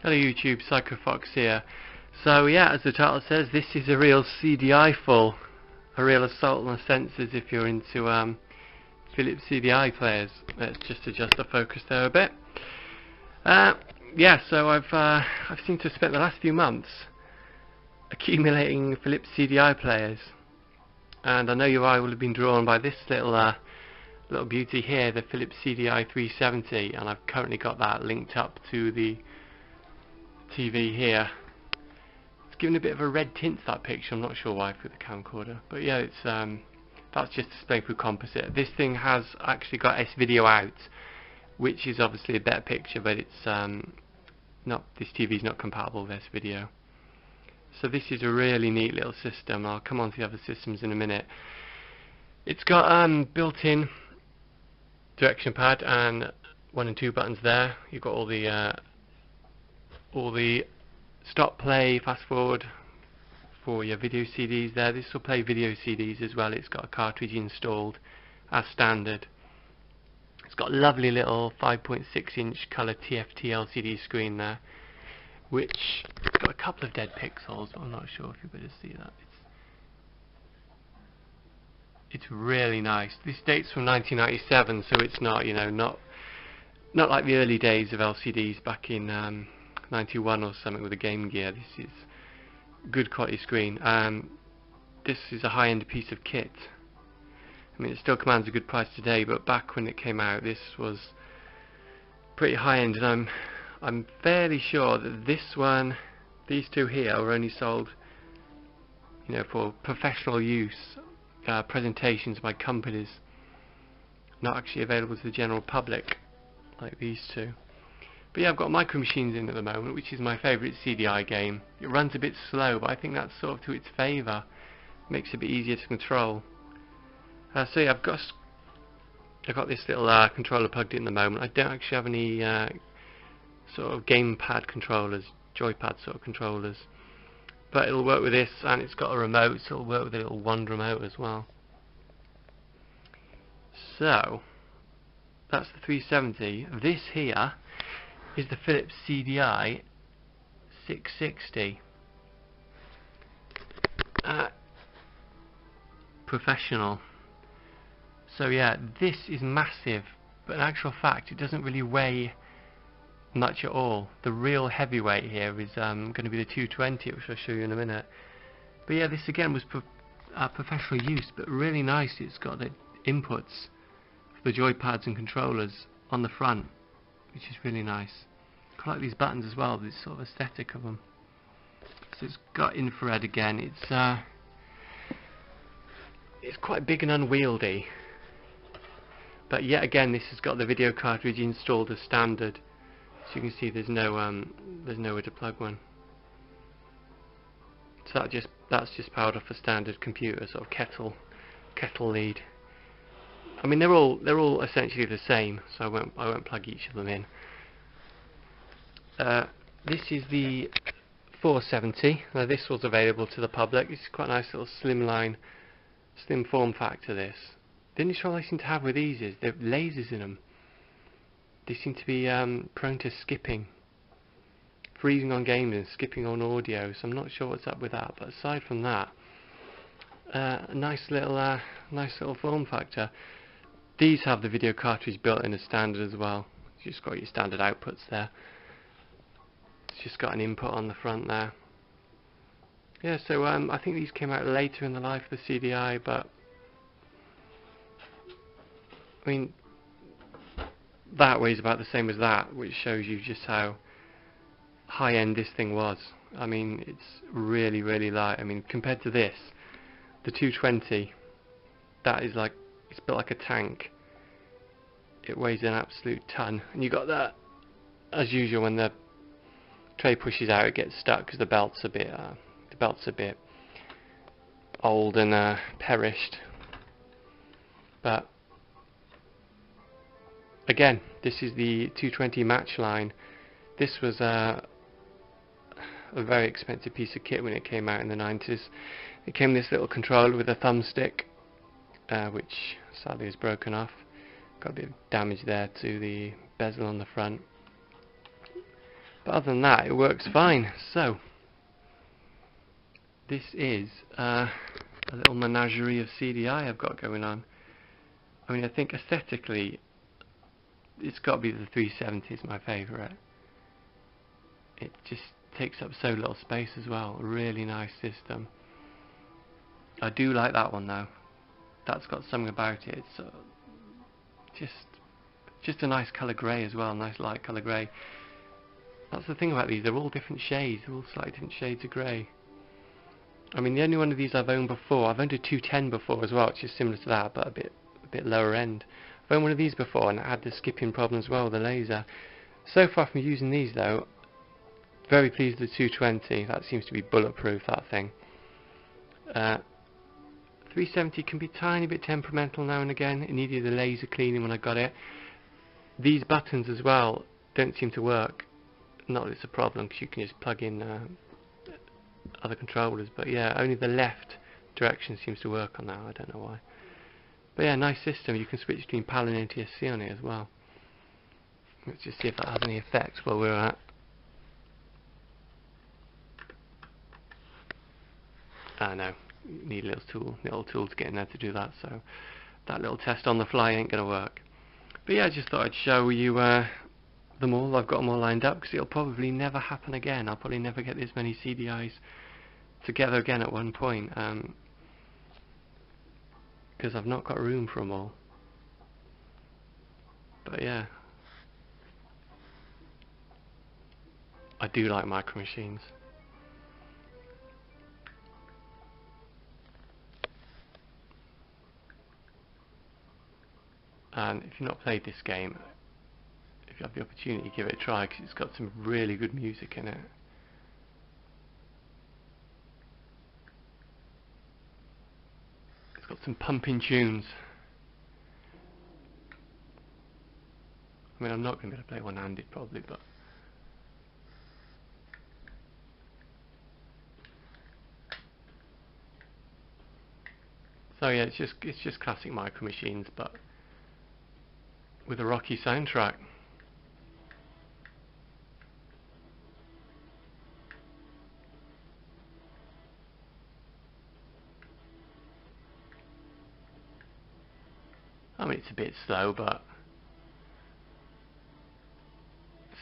Hello YouTube, PsychoFox here. So yeah, as the title says, this is a real CDi-full, a real assault on the senses if you're into Philips CDi players. Let's just adjust the focus there a bit. Yeah, so I've seemed to have spent the last few months accumulating Philips CDi players, and I know your eye will have been drawn by this little beauty here, the Philips CDi 370, and I've currently got that linked up to the TV here. It's given a bit of a red tint to that picture. I'm not sure why through the camcorder, but yeah, it's that's just displayed through composite. This thing has actually got S-video out, which is obviously a better picture, but it's this TV is not compatible with S-video. So this is a really neat little system. I'll come on to the other systems in a minute. It's got built-in direction pad and 1 and 2 buttons there. You've got all the stop, play, fast forward for your video CDs there. This will play video CDs as well. It's got a cartridge installed as standard. It's got a lovely little 5.6-inch colour TFT LCD screen there, which got a couple of dead pixels, but I'm not sure if you're going to see that. It's really nice. This dates from 1997, so it's not, you know, not like the early days of LCDs back in 91 or something with the Game Gear. This is good quality screen. This is a high-end piece of kit. I mean, it still commands a good price today, but back when it came out, this was pretty high-end, and I'm fairly sure that these two here were only sold, you know, for professional use, presentations by companies, not actually available to the general public like these two. But yeah, I've got Micro Machines in at the moment, which is my favourite CDi game. It runs a bit slow, but I think that's sort of to its favour. Makes it a bit easier to control. So yeah, I've got this little controller plugged in at the moment. I don't actually have any sort of gamepad controllers, joypad sort of controllers, but it'll work with this, and it's got a remote, so it'll work with a little wand remote as well. So that's the 370. This here is the Philips CDi 660. Professional. So yeah, this is massive, but in actual fact it doesn't really weigh much at all. The real heavyweight here is going to be the 220, which I'll show you in a minute. But yeah, this again was professional use, but really nice. It's got the inputs for the joypads and controllers on the front, which is really nice. I like these buttons as well, this sort of aesthetic of them. So it's got infrared again. It's quite big and unwieldy, but yet again this has got the video cartridge installed as standard. So you can see there's nowhere to plug one. So that's just powered off a standard computer, sort of kettle lead. I mean, they're all essentially the same, so I won't plug each of them in. This is the 470. Now this was available to the public. This is quite a nice little slim form factor. This. The only trouble I seem to have with these is they've lasers in them. They seem to be prone to skipping, freezing on games and skipping on audio, so I'm not sure what's up with that. But aside from that, a nice little form factor. These have the video cartridge built in as standard as well. It's just got your standard outputs there. It's just got an input on the front there. Yeah, so I think these came out later in the life of the CDi, but I mean, that weighs about the same as that, which shows you just how high-end this thing was. I mean, it's really, really light. I mean, compared to this, the 220, that is like, it's built like a tank. It weighs an absolute ton, and you got that, as usual, when the tray pushes out, it gets stuck because the belt's a bit old and perished. But again, this is the 220 match line. This was a very expensive piece of kit when it came out in the 90s. It came with this little controller with a thumbstick, which sadly is broken off. Got a bit of damage there to the bezel on the front. But other than that, it works fine. So this is a little menagerie of CDi I've got going on. I mean, I think aesthetically it's got to be the 370 is my favourite. It just takes up so little space as well. Really nice system. I do like that one though. That's got something about it. It's just a nice colour grey as well. Nice light colour grey. That's the thing about these. They're all different shades. They're all slightly different shades of grey. I mean, the only one of these I've owned before, I've owned a 210 before as well, which is similar to that, but a bit lower end. I've owned one of these before, and it had the skipping problem as well, the laser. So far from using these though, very pleased with the 220. That seems to be bulletproof, that thing. 370 can be a tiny bit temperamental now and again. It needed a laser cleaning when I got it. These buttons as well don't seem to work. Not that it's a problem, because you can just plug in other controllers, but yeah, only the left direction seems to work on that. I don't know why. But yeah, nice system. You can switch between PAL and NTSC on it as well. Let's just see if that has any effects while we're at. No, you need a little tool to get in there to do that, so that little test on the fly ain't going to work. But yeah, I just thought I'd show you them all. I've got them all lined up because it'll probably never happen again. I'll probably never get this many CDIs together again at one point, because I've not got room for them all. But yeah, I do like micro machines. And if you've not played this game, if you have the opportunity, give it a try, because it's got some really good music in it. It's got some pumping tunes. I mean, I'm not going to be able to play one-handed probably, but so yeah, it's just classic micro machines, but with a rocky soundtrack. I mean, it's a bit slow, but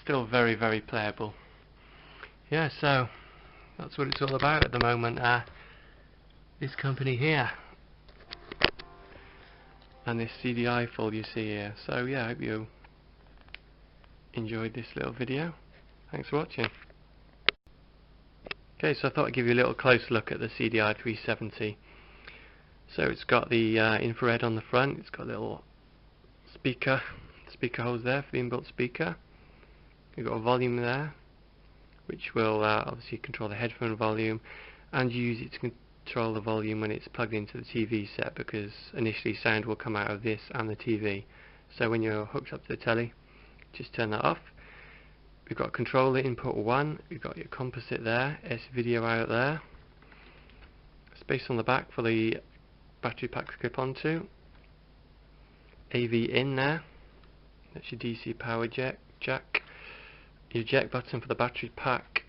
still very, very playable. Yeah, so that's what it's all about at the moment. This company here, and this CDi-full you see here. So yeah, I hope you enjoyed this little video. Thanks for watching. Okay, so I thought I'd give you a little close look at the CDi 370. So it's got the infrared on the front. It's got a little speaker holes there for the inbuilt speaker. You've got a volume there, which will obviously control the headphone volume, and you use it to control the volume when it's plugged into the TV set, because initially sound will come out of this and the TV. So when you're hooked up to the telly, just turn that off. We've got controller input 1, we've got your composite there, S-video out there, space on the back for the battery pack to clip onto, AV in there, that's your DC power jack, your eject button for the battery pack,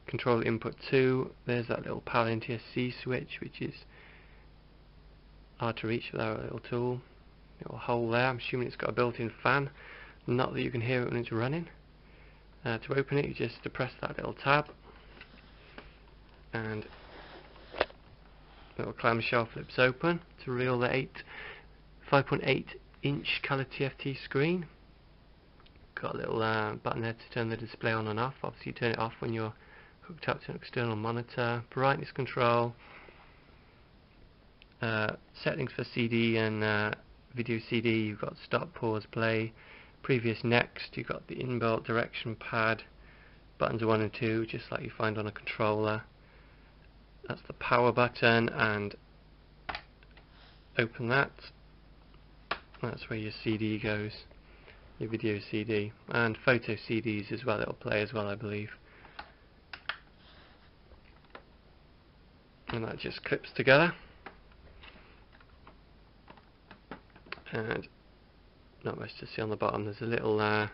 controller input 2, there's that little PAL NTSC switch, which is hard to reach without a little tool, little hole there. I'm assuming it's got a built-in fan, not that you can hear it when it's running. To open it, you just depress that little tab, and little clamshell flips open to reveal the 5.8 inch colour TFT screen. Got a little button there to turn the display on and off. Obviously you turn it off when you're hooked up to an external monitor. Brightness control, settings for CD and video CD. You've got stop, pause, play, previous, next. You've got the inbuilt direction pad, buttons 1 and 2 just like you find on a controller. That's the power button, and open that. That's where your CD goes, your video CD, and photo CDs as well. It'll play as well, I believe. And that just clips together. And not much to see on the bottom. There's a little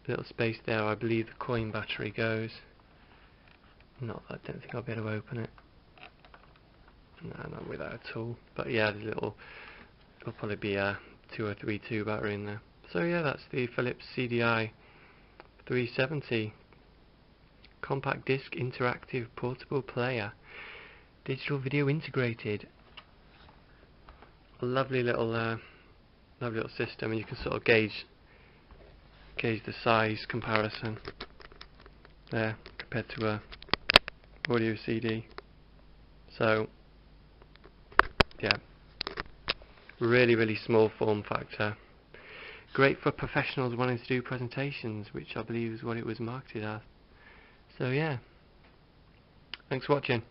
little space there. I believe the coin battery goes. No, I don't think I'll be able to open it. No, not with that at all. But yeah, there's a little. It'll probably be a 2032 battery in there. So yeah, that's the Philips CDi 370 compact disc interactive portable player, digital video integrated. A lovely little system, and you can sort of gauge the size comparison there compared to a audio CD. So yeah, really small form factor. Great for professionals wanting to do presentations, which I believe is what it was marketed as. So yeah, thanks for watching.